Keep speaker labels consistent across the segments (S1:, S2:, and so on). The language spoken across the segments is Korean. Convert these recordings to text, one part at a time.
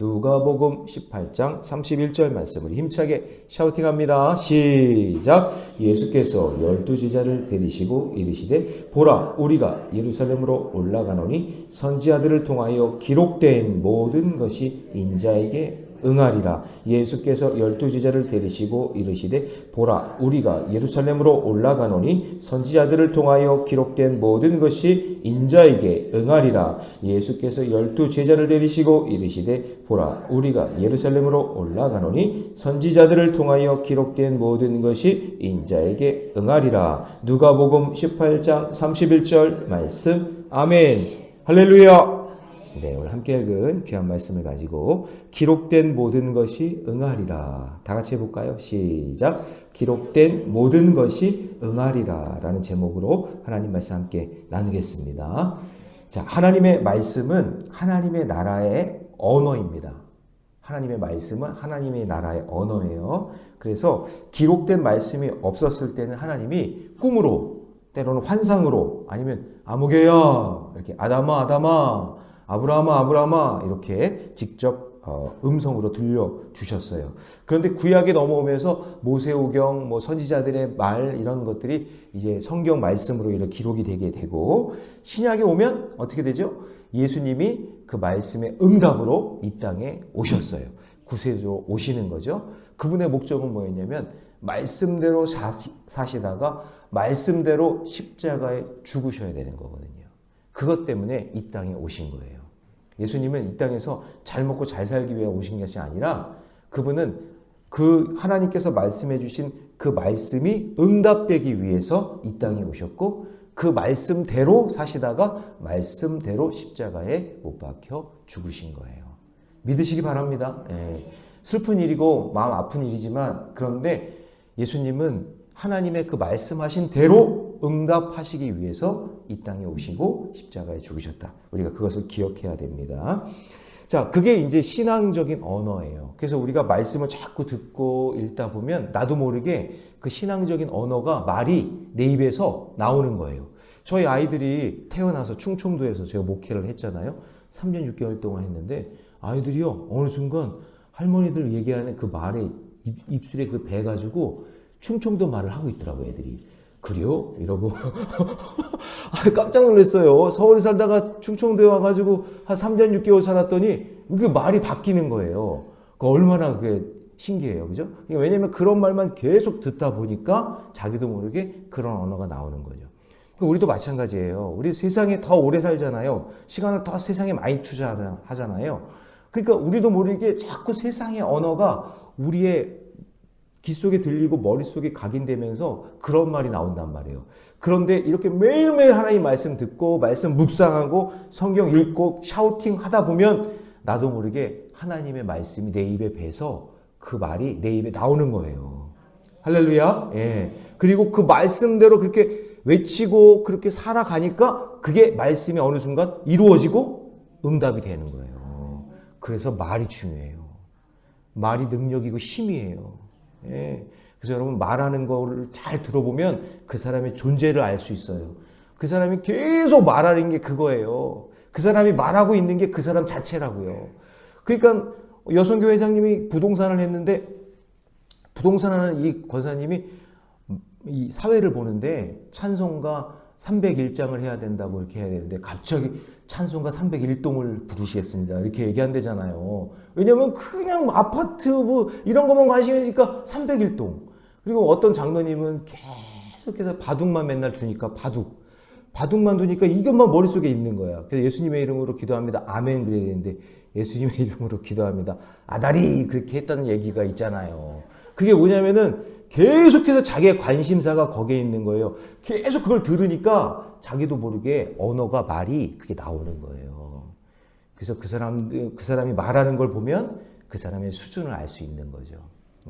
S1: 누가복음 18장 31절 말씀을 힘차게 샤우팅합니다. 시작. 예수께서 12제자를 데리시고 이르시되 보라 우리가 예루살렘으로 올라가노니 선지자들을 통하여 기록된 모든 것이 인자에게 응하리라. 예수께서 12제자를 데리시고 이르시되 보라 우리가 예루살렘으로 올라가노니 선지자들을 통하여 기록된 모든 것이 인자에게 응하리라. 예수께서 12제자를 데리시고 이르시되 보라 우리가 예루살렘으로 올라가노니 선지자들을 통하여 기록된 모든 것이 인자에게 응하리라. 누가복음 18장 31절 말씀. 아멘. 할렐루야. 네, 오늘 함께 읽은 귀한 말씀을 가지고 기록된 모든 것이 응하리라. 다 같이 해볼까요? 시작. 기록된 모든 것이 응하리라 라는 제목으로 하나님 말씀 함께 나누겠습니다. 자, 하나님의 말씀은 하나님의 나라의 언어입니다. 하나님의 말씀은 하나님의 나라의 언어예요. 그래서 기록된 말씀이 없었을 때는 하나님이 꿈으로, 때로는 환상으로, 아니면 아무개야 이렇게 아담아 아담아 아브라함아 아브라함아 이렇게 직접 음성으로 들려주셨어요. 그런데 구약에 넘어오면서 모세오경, 선지자들의 말 이런 것들이 이제 성경 말씀으로 이렇게 기록이 되게 되고, 신약에 오면 어떻게 되죠? 예수님이 그 말씀의 응답으로 이 땅에 오셨어요. 구세주로 오시는 거죠. 그분의 목적은 뭐였냐면 말씀대로 사시다가 말씀대로 십자가에 죽으셔야 되는 거거든요. 그것 때문에 이 땅에 오신 거예요. 예수님은 이 땅에서 잘 먹고 잘 살기 위해 오신 것이 아니라 그분은 그 하나님께서 말씀해 주신 그 말씀이 응답되기 위해서 이 땅에 오셨고, 그 말씀대로 사시다가 말씀대로 십자가에 못 박혀 죽으신 거예요. 믿으시기 바랍니다. 슬픈 일이고 마음 아픈 일이지만, 그런데 예수님은 하나님의 그 말씀하신 대로 응답하시기 위해서 이 땅에 오시고 십자가에 죽으셨다. 우리가 그것을 기억해야 됩니다. 자, 그게 이제 신앙적인 언어예요. 그래서 우리가 말씀을 자꾸 듣고 읽다 보면 나도 모르게 그 신앙적인 언어가, 말이 내 입에서 나오는 거예요. 저희 아이들이 태어나서 충청도에서 제가 목회를 했잖아요. 3년 6개월 동안 했는데 아이들이요, 어느 순간 할머니들 얘기하는 그 말에 입술에 그 배 가지고 충청도 말을 하고 있더라고요, 애들이. 그래요? 이러고 깜짝 놀랐어요. 서울에 살다가 충청도에 와가지고 한 3년 6개월 살았더니 그게 말이 바뀌는 거예요. 그 얼마나 그게 신기해요. 그죠? 왜냐면 그런 말만 계속 듣다 보니까 자기도 모르게 그런 언어가 나오는 거죠. 우리도 마찬가지예요. 우리 세상에 더 오래 살잖아요. 시간을 더 세상에 많이 투자하잖아요. 그러니까 우리도 모르게 자꾸 세상의 언어가 우리의 귀 속에 들리고 머릿속에 각인되면서 그런 말이 나온단 말이에요. 그런데 이렇게 매일매일 하나님 말씀 듣고 말씀 묵상하고 성경 읽고 샤우팅 하다 보면 나도 모르게 하나님의 말씀이 내 입에 배서 그 말이 내 입에 나오는 거예요. 할렐루야. 예. 그리고 그 말씀대로 그렇게 외치고 그렇게 살아가니까 그게 말씀이 어느 순간 이루어지고 응답이 되는 거예요. 그래서 말이 중요해요. 말이 능력이고 힘이에요. 예. 그래서 여러분, 말하는 거를 잘 들어보면 그 사람의 존재를 알 수 있어요. 그 사람이 계속 말하는 게 그거예요. 그 사람이 말하고 있는 게 그 사람 자체라고요. 그러니까 여성교회 회장님이 부동산을 했는데, 부동산하는 이 권사님이 이 사회를 보는데 찬송가 301장을 해야 된다고 이렇게 해야 되는데 갑자기 찬송가 301동을 부르시겠습니다 이렇게 얘기한대잖아요. 왜냐면 그냥 아파트 이런 것만 관심이 있으니까 301동. 그리고 어떤 장로님은 계속해서 바둑만 맨날 두니까 바둑만 두니까 이것만 머릿속에 있는 거야. 그래서 예수님의 이름으로 기도합니다. 아멘 그래야 되는데 예수님의 이름으로 기도합니다. 아다리 그렇게 했다는 얘기가 있잖아요. 그게 뭐냐면은 계속해서 자기의 관심사가 거기에 있는 거예요. 계속 그걸 들으니까 자기도 모르게 언어가, 말이 그게 나오는 거예요. 그래서 그 사람이 말하는 걸 보면 그 사람의 수준을 알 수 있는 거죠.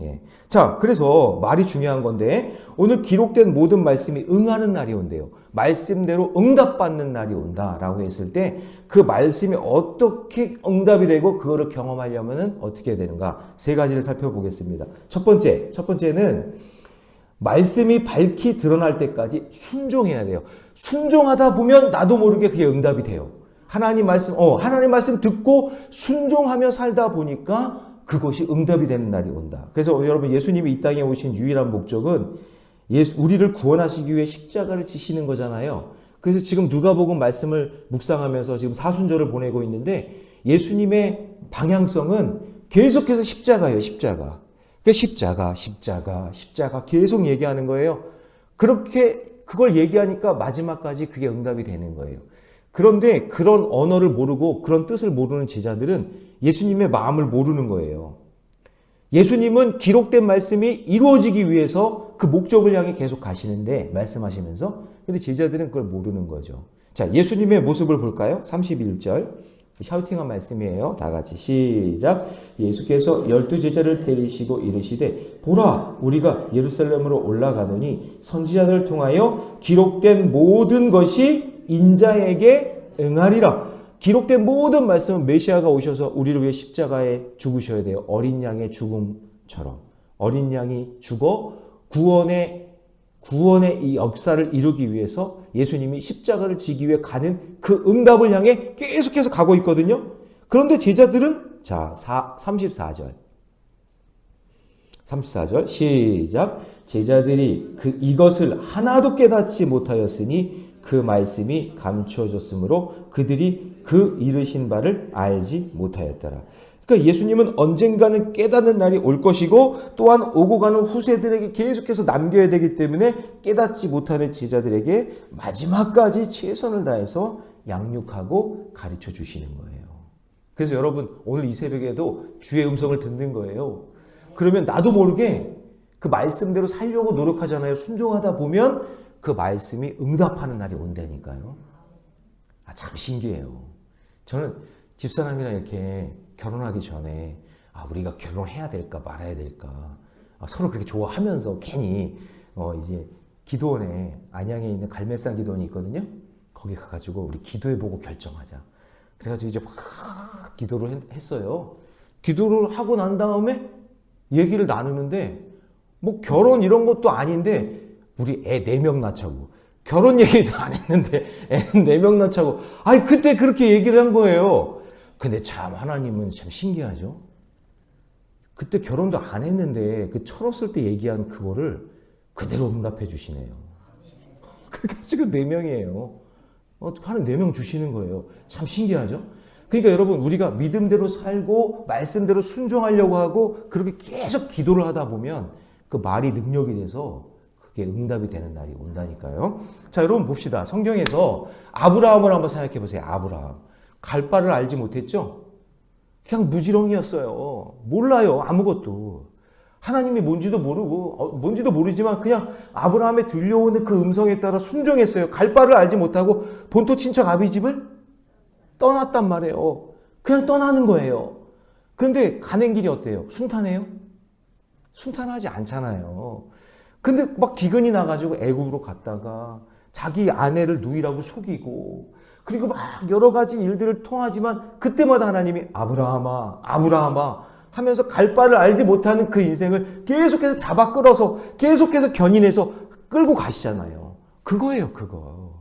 S1: 예. 자, 그래서 말이 중요한 건데 오늘 기록된 모든 말씀이 응하는 날이 온대요. 말씀대로 응답받는 날이 온다라고 했을 때 그 말씀이 어떻게 응답이 되고 그거를 경험하려면은 어떻게 해야 되는가? 세 가지를 살펴보겠습니다. 첫 번째는 말씀이 밝히 드러날 때까지 순종해야 돼요. 순종하다 보면 나도 모르게 그게 응답이 돼요. 하나님 말씀 듣고 순종하며 살다 보니까 그것이 응답이 되는 날이 온다. 그래서 여러분, 예수님이 이 땅에 오신 유일한 목적은 우리를 구원하시기 위해 십자가를 지시는 거잖아요. 그래서 지금 누가복음 말씀을 묵상하면서 지금 사순절을 보내고 있는데 예수님의 방향성은 계속해서 십자가예요. 십자가. 십자가 계속 얘기하는 거예요. 그걸 얘기하니까 마지막까지 그게 응답이 되는 거예요. 그런데 그런 언어를 모르고 그런 뜻을 모르는 제자들은 예수님의 마음을 모르는 거예요. 예수님은 기록된 말씀이 이루어지기 위해서 그 목적을 향해 계속 가시는데 말씀하시면서, 근데 제자들은 그걸 모르는 거죠. 자, 예수님의 모습을 볼까요? 31절 샤우팅한 말씀이에요. 다 같이 시작. 예수께서 12제자를 데리시고 이르시되 보라, 우리가 예루살렘으로 올라가노니 선지자들을 통하여 기록된 모든 것이 인자에게 응하리라. 기록된 모든 말씀은 메시아가 오셔서 우리를 위해 십자가에 죽으셔야 돼요. 어린 양의 죽음처럼. 어린 양이 죽어 구원의 이 역사를 이루기 위해서 예수님이 십자가를 지기 위해 가는 그 응답을 향해 계속해서 가고 있거든요. 그런데 제자들은, 자, 34절 시작. 제자들이 이것을 하나도 깨닫지 못하였으니 그 말씀이 감추어졌으므로 그들이 그 이르신 바를 알지 못하였더라. 그러니까 예수님은 언젠가는 깨닫는 날이 올 것이고 또한 오고 가는 후세들에게 계속해서 남겨야 되기 때문에 깨닫지 못하는 제자들에게 마지막까지 최선을 다해서 양육하고 가르쳐 주시는 거예요. 그래서 여러분, 오늘 이 새벽에도 주의 음성을 듣는 거예요. 그러면 나도 모르게 그 말씀대로 살려고 노력하잖아요. 순종하다 보면 그 말씀이 응답하는 날이 온다니까요. 참 신기해요. 저는 집사람이랑 이렇게 결혼하기 전에 우리가 결혼해야 될까 말아야 될까 서로 그렇게 좋아하면서 괜히 이제 기도원에, 안양에 있는 갈매산 기도원이 있거든요. 거기 가가지고 우리 기도해보고 결정하자. 그래가지고 이제 막 기도를 했어요. 기도를 하고 난 다음에 얘기를 나누는데 뭐 결혼 이런 것도 아닌데 우리 애 4명 낳자고, 결혼 얘기도 안 했는데 애 4명 낳자고, 그때 그렇게 얘기를 한 거예요. 근데 참 하나님은 참 신기하죠. 그때 결혼도 안 했는데 그 철없을 때 얘기한 그거를 그대로 응답해 주시네요. 지금 4명이에요. 하나님 4명 주시는 거예요. 참 신기하죠. 그러니까 여러분, 우리가 믿음대로 살고 말씀대로 순종하려고 하고 그렇게 계속 기도를 하다 보면 그 말이 능력이 돼서 그게 응답이 되는 날이 온다니까요. 자, 여러분 봅시다. 성경에서 아브라함을 한번 생각해 보세요. 아브라함. 갈 바를 알지 못했죠? 그냥 무지렁이였어요. 몰라요. 아무것도. 하나님이 뭔지도 모르고, 뭔지도 모르지만 그냥 아브라함에 들려오는 그 음성에 따라 순종했어요. 갈 바를 알지 못하고 본토 친척 아비집을 떠났단 말이에요. 그냥 떠나는 거예요. 그런데 가는 길이 어때요? 순탄해요? 순탄하지 않잖아요. 근데 막 기근이 나가지고 애굽으로 갔다가 자기 아내를 누이라고 속이고, 그리고 막 여러 가지 일들을 통하지만 그때마다 하나님이 아브라함아, 아브라함아 하면서 갈 바를 알지 못하는 그 인생을 계속해서 잡아 끌어서 계속해서 견인해서 끌고 가시잖아요. 그거예요, 그거.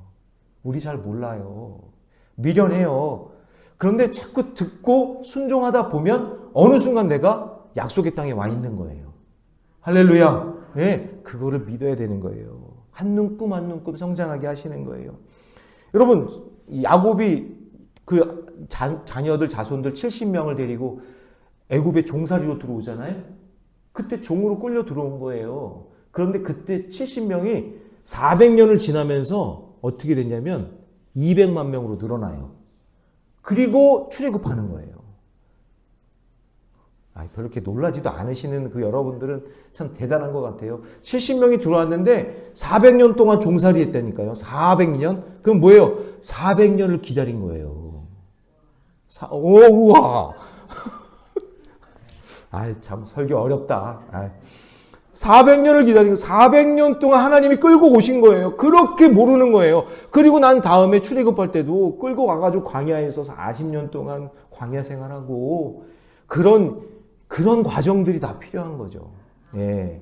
S1: 우리 잘 몰라요. 미련해요. 그런데 자꾸 듣고 순종하다 보면 어느 순간 내가 약속의 땅에 와 있는 거예요. 할렐루야. 네, 그거를 믿어야 되는 거예요. 한 눈금 한 눈금 성장하게 하시는 거예요. 여러분, 야곱이 그 자녀들, 자손들 70명을 데리고 애굽의 종살이로 들어오잖아요. 그때 종으로 끌려 들어온 거예요. 그런데 그때 70명이 400년을 지나면서 어떻게 됐냐면 200만 명으로 늘어나요. 그리고 출애굽하는 거예요. 별로 이렇게 놀라지도 않으시는 그 여러분들은 참 대단한 것 같아요. 70명이 들어왔는데 400년 동안 종살이 했다니까요. 400년? 그럼 뭐예요? 400년을 기다린 거예요. 우와! 참 설교 어렵다. 400년을 기다리고 400년 동안 하나님이 끌고 오신 거예요. 그렇게 모르는 거예요. 그리고 난 다음에 출애굽할 때도 끌고 가가지고 광야에서 40년 동안 광야 생활하고 그런 과정들이 다 필요한 거죠. 예.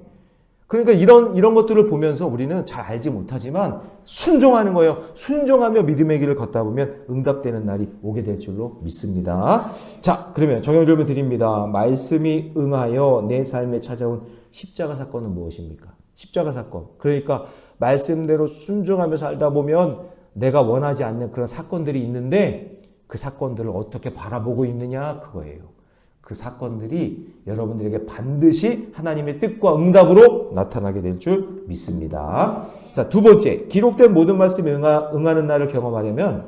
S1: 그러니까 이런 것들을 보면서 우리는 잘 알지 못하지만 순종하는 거예요. 순종하며 믿음의 길을 걷다 보면 응답되는 날이 오게 될 줄로 믿습니다. 자, 그러면 정형질문 드립니다. 말씀이 응하여 내 삶에 찾아온 십자가 사건은 무엇입니까? 십자가 사건. 그러니까 말씀대로 순종하며 살다 보면 내가 원하지 않는 그런 사건들이 있는데 그 사건들을 어떻게 바라보고 있느냐 그거예요. 그 사건들이 여러분들에게 반드시 하나님의 뜻과 응답으로 나타나게 될 줄 믿습니다. 자, 두 번째, 기록된 모든 말씀에 응하는 날을 경험하려면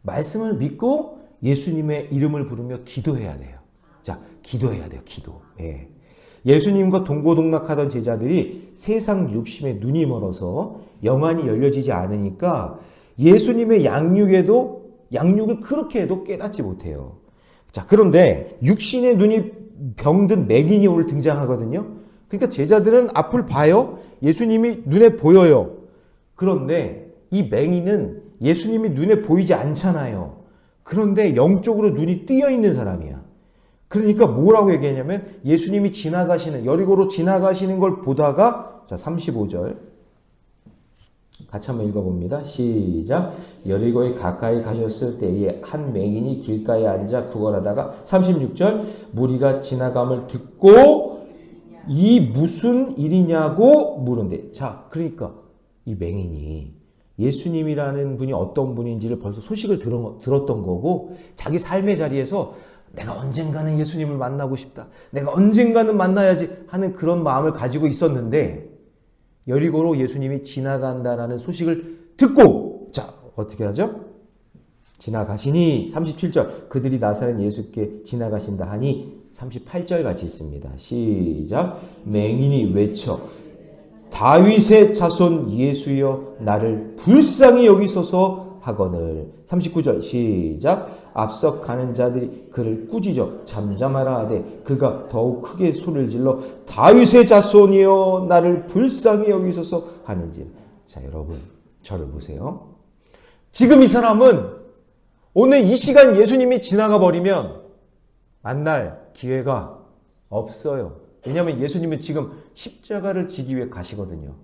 S1: 말씀을 믿고 예수님의 이름을 부르며 기도해야 돼요. 자, 기도해야 돼요. 기도. 예. 예수님과 동고동락하던 제자들이 세상 육심에 눈이 멀어서 영안이 열려지지 않으니까 예수님의 양육을 그렇게 해도 깨닫지 못해요. 자, 그런데 육신의 눈이 병든 맹인이 오늘 등장하거든요. 그러니까 제자들은 앞을 봐요. 예수님이 눈에 보여요. 그런데 이 맹인은 예수님이 눈에 보이지 않잖아요. 그런데 영적으로 눈이 뜨여 있는 사람이야. 그러니까 뭐라고 얘기했냐면 예수님이 여리고로 지나가시는 걸 보다가, 자, 35절. 같이 한번 읽어봅니다. 시작. 여리고에 가까이 가셨을 때에 한 맹인이 길가에 앉아 구걸하다가 36절. 무리가 지나감을 듣고 이 무슨 일이냐고 물은데, 자, 그러니까 이 맹인이 예수님이라는 분이 어떤 분인지를 벌써 소식을 들었던 거고 자기 삶의 자리에서 내가 언젠가는 예수님을 만나고 싶다. 내가 언젠가는 만나야지 하는 그런 마음을 가지고 있었는데 여리고로 예수님이 지나간다라는 소식을 듣고, 자, 어떻게 하죠? 지나가시니 37절. 그들이 나사렛 예수께 지나가신다 하니 38절 같이 있습니다. 시작. 맹인이 외쳐 다윗의 자손 예수여 나를 불쌍히 여기소서 하거늘. 39절 시작. 앞서 가는 자들이 그를 꾸짖어 잠잠하라 하되 그가 더욱 크게 소리를 질러 다윗의 자손이여 나를 불쌍히 여기소서 하는지. 자, 여러분 저를 보세요. 지금 이 사람은 오늘 이 시간 예수님이 지나가 버리면 만날 기회가 없어요. 왜냐하면 예수님은 지금 십자가를 지기 위해 가시거든요.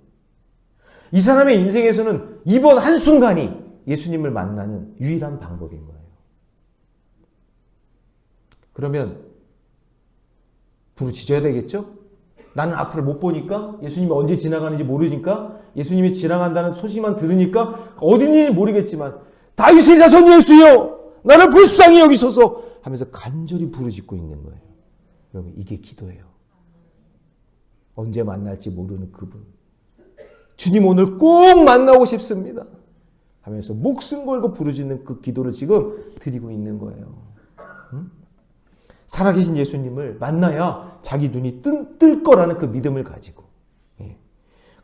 S1: 이 사람의 인생에서는 이번 한순간이 예수님을 만나는 유일한 방법인 거예요. 그러면 부르짖어야 되겠죠? 나는 앞을 못 보니까, 예수님이 언제 지나가는지 모르니까, 예수님이 지나간다는 소식만 들으니까 어딘지 모르겠지만 다윗의 자손 예수여 나를 불쌍히 여기소서 하면서 간절히 부르짖고 있는 거예요. 여러분, 이게 기도예요. 언제 만날지 모르는 그분, 주님 오늘 꼭 만나고 싶습니다 하면서 목숨 걸고 부르짖는 그 기도를 지금 드리고 있는 거예요. 응? 살아계신 예수님을 만나야 자기 눈이 뜰 거라는 그 믿음을 가지고. 예.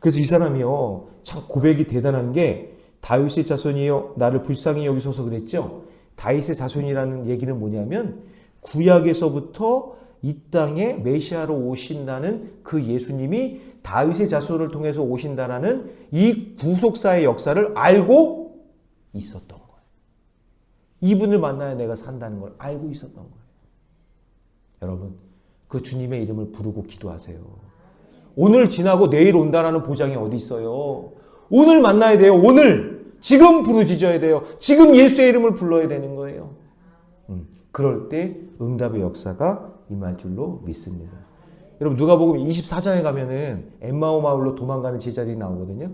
S1: 그래서 이 사람이요, 참 고백이 대단한 게 다윗의 자손이요 나를 불쌍히 여기소서 그랬죠. 다윗의 자손이라는 얘기는 뭐냐면 구약에서부터 이 땅에 메시아로 오신다는 그 예수님이 다윗의 자손을 통해서 오신다라는 이 구속사의 역사를 알고 있었던 거예요. 이분을 만나야 내가 산다는 걸 알고 있었던 거예요. 여러분, 그 주님의 이름을 부르고 기도하세요. 오늘 지나고 내일 온다라는 보장이 어디 있어요? 오늘 만나야 돼요. 오늘 지금 부르짖어야 돼요. 지금 예수의 이름을 불러야 되는 거예요. 그럴 때 응답의 역사가 임할 줄로 믿습니다. 여러분, 누가복음 24장에 가면은 엠마오 마을로 도망가는 제자들이 나오거든요.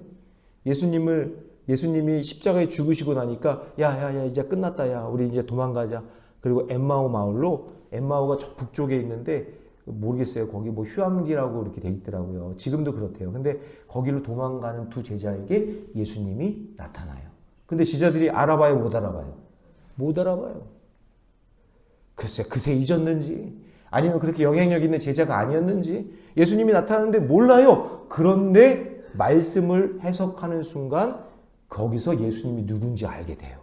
S1: 예수님이 십자가에 죽으시고 나니까 야 이제 끝났다. 야 우리 이제 도망가자. 그리고 엠마오 마을로, 엠마오가 저 북쪽에 있는데 모르겠어요. 거기 뭐 휴양지라고 이렇게 돼 있더라고요. 지금도 그렇대요. 근데 거기로 도망가는 두 제자에게 예수님이 나타나요. 근데 제자들이 알아봐요, 못 알아봐요? 못 알아봐요. 글쎄, 그새 잊었는지 아니면 그렇게 영향력 있는 제자가 아니었는지 예수님이 나타나는데 몰라요. 그런데 말씀을 해석하는 순간 거기서 예수님이 누군지 알게 돼요.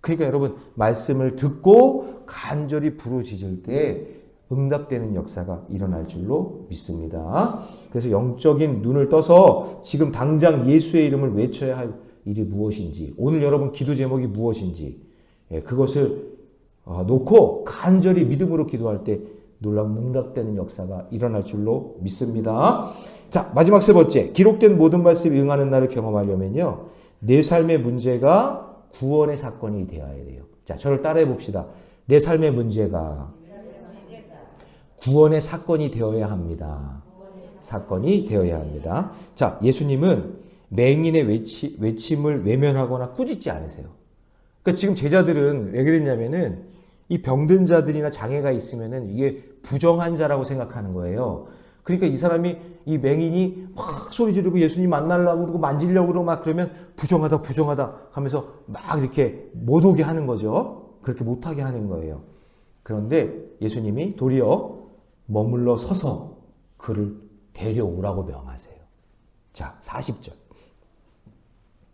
S1: 그러니까 여러분, 말씀을 듣고 간절히 부르짖을 때 응답되는 역사가 일어날 줄로 믿습니다. 그래서 영적인 눈을 떠서 지금 당장 예수의 이름을 외쳐야 할 일이 무엇인지, 오늘 여러분 기도 제목이 무엇인지, 그것을 놓고 간절히 믿음으로 기도할 때 놀라운 응답되는 역사가 일어날 줄로 믿습니다. 자, 마지막 세 번째. 기록된 모든 말씀이 응하는 날을 경험하려면요. 내 삶의 문제가 구원의 사건이 되어야 돼요. 자, 저를 따라해 봅시다. 내 삶의 문제가 구원의 사건이 되어야 합니다. 사건이 되어야 합니다. 자, 예수님은 맹인의 외침을 외면하거나 꾸짖지 않으세요. 그러니까 지금 제자들은 왜 그랬냐면은 이 병든 자들이나 장애가 있으면은 이게 부정한 자라고 생각하는 거예요. 그러니까 이 사람이 이 맹인이 막 소리 지르고 예수님 만나려고 그러고 만지려고 그러고 막 그러면 부정하다 부정하다 하면서 막 이렇게 못 오게 하는 거죠. 그렇게 못하게 하는 거예요. 그런데 예수님이 도리어 머물러 서서 그를 데려오라고 명하세요. 자, 40절.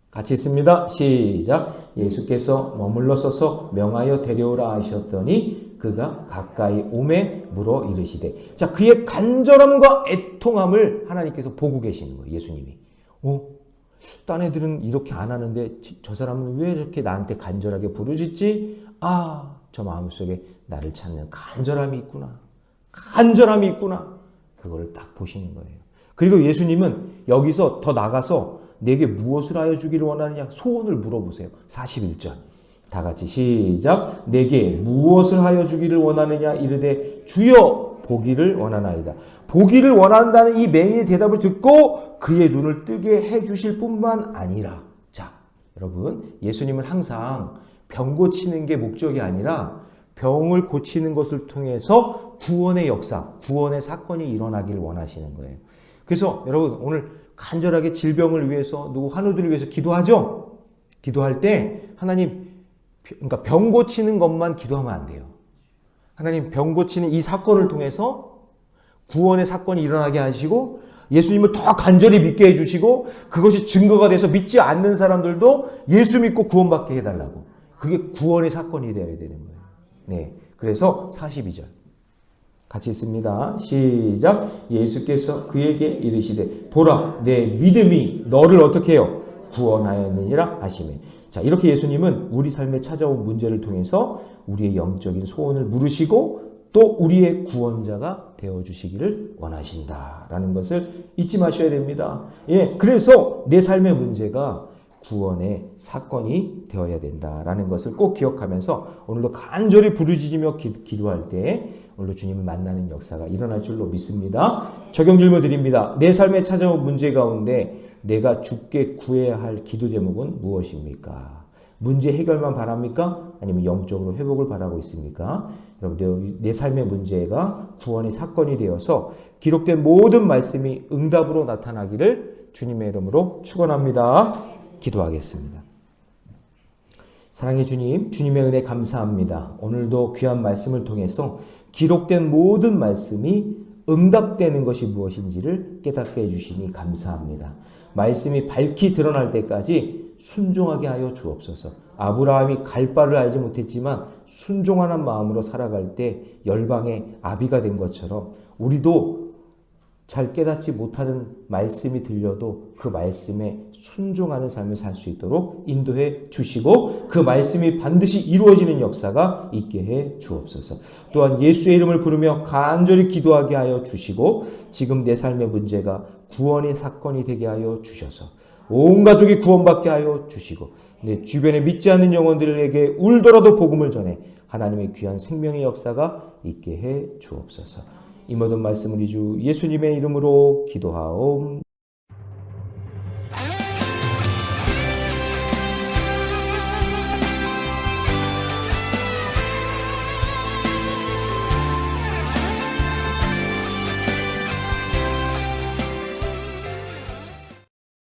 S1: 같이 있습니다. 시작. 예수께서 머물러 서서 명하여 데려오라 하셨더니 그가 가까이 오매 물어 이르시되. 자, 그의 간절함과 애통함을 하나님께서 보고 계시는 거예요. 예수님이. 딴 애들은 이렇게 안 하는데 저 사람은 왜 이렇게 나한테 간절하게 부르짖지? 아, 저 마음속에 나를 찾는 간절함이 있구나. 간절함이 있구나. 그걸 딱 보시는 거예요. 그리고 예수님은 여기서 더 나가서 내게 무엇을 하여 주기를 원하느냐 소원을 물어보세요. 41절. 다 같이 시작. 내게 무엇을 하여 주기를 원하느냐 이르되 주여 보기를 원하나이다. 보기를 원한다는 이 맹인의 대답을 듣고 그의 눈을 뜨게 해 주실 뿐만 아니라, 자, 여러분, 예수님은 항상 병 고치는 게 목적이 아니라 병을 고치는 것을 통해서 구원의 역사, 구원의 사건이 일어나기를 원하시는 거예요. 그래서 여러분 오늘 간절하게 질병을 위해서 누구 환우들을 위해서 기도하죠? 기도할 때 하나님, 그러니까 병 고치는 것만 기도하면 안 돼요. 하나님 병 고치는 이 사건을 통해서 구원의 사건이 일어나게 하시고 예수님을 더 간절히 믿게 해주시고 그것이 증거가 돼서 믿지 않는 사람들도 예수 믿고 구원받게 해달라고. 그게 구원의 사건이 되어야 되는 거예요. 네, 그래서 42절 같이 있습니다. 시작. 예수께서 그에게 이르시되 보라 내 믿음이 너를 어떻게 해요? 구원하였느니라 하시매. 자, 이렇게 예수님은 우리 삶에 찾아온 문제를 통해서 우리의 영적인 소원을 물으시고 또 우리의 구원자가 되어주시기를 원하신다라는 것을 잊지 마셔야 됩니다. 예, 그래서 내 삶의 문제가 구원의 사건이 되어야 된다라는 것을 꼭 기억하면서 오늘도 간절히 부르짖으며 기도할 때 오늘도 주님을 만나는 역사가 일어날 줄로 믿습니다. 적용 질문 드립니다. 내 삶에 찾아온 문제 가운데 내가 주께 구해야 할 기도 제목은 무엇입니까? 문제 해결만 바랍니까? 아니면 영적으로 회복을 바라고 있습니까? 여러분, 내 삶의 문제가 구원의 사건이 되어서 기록된 모든 말씀이 응답으로 나타나기를 주님의 이름으로 축원합니다. 기도하겠습니다. 사랑의 주님, 주님의 은혜 감사합니다. 오늘도 귀한 말씀을 통해서 기록된 모든 말씀이 응답되는 것이 무엇인지를 깨닫게 해주시니 감사합니다. 말씀이 밝히 드러날 때까지 순종하게 하여 주옵소서. 아브라함이 갈 바를 알지 못했지만 순종하는 마음으로 살아갈 때 열방의 아비가 된 것처럼 우리도 잘 깨닫지 못하는 말씀이 들려도 그 말씀에 순종하는 삶을 살 수 있도록 인도해 주시고 그 말씀이 반드시 이루어지는 역사가 있게 해 주옵소서. 또한 예수의 이름을 부르며 간절히 기도하게 하여 주시고 지금 내 삶의 문제가 구원의 사건이 되게 하여 주셔서 온 가족이 구원받게 하여 주시고 내 주변에 믿지 않는 영혼들에게 울더라도 복음을 전해 하나님의 귀한 생명의 역사가 있게 해 주옵소서. 이 모든 말씀을 주 예수님의 이름으로 기도하옵.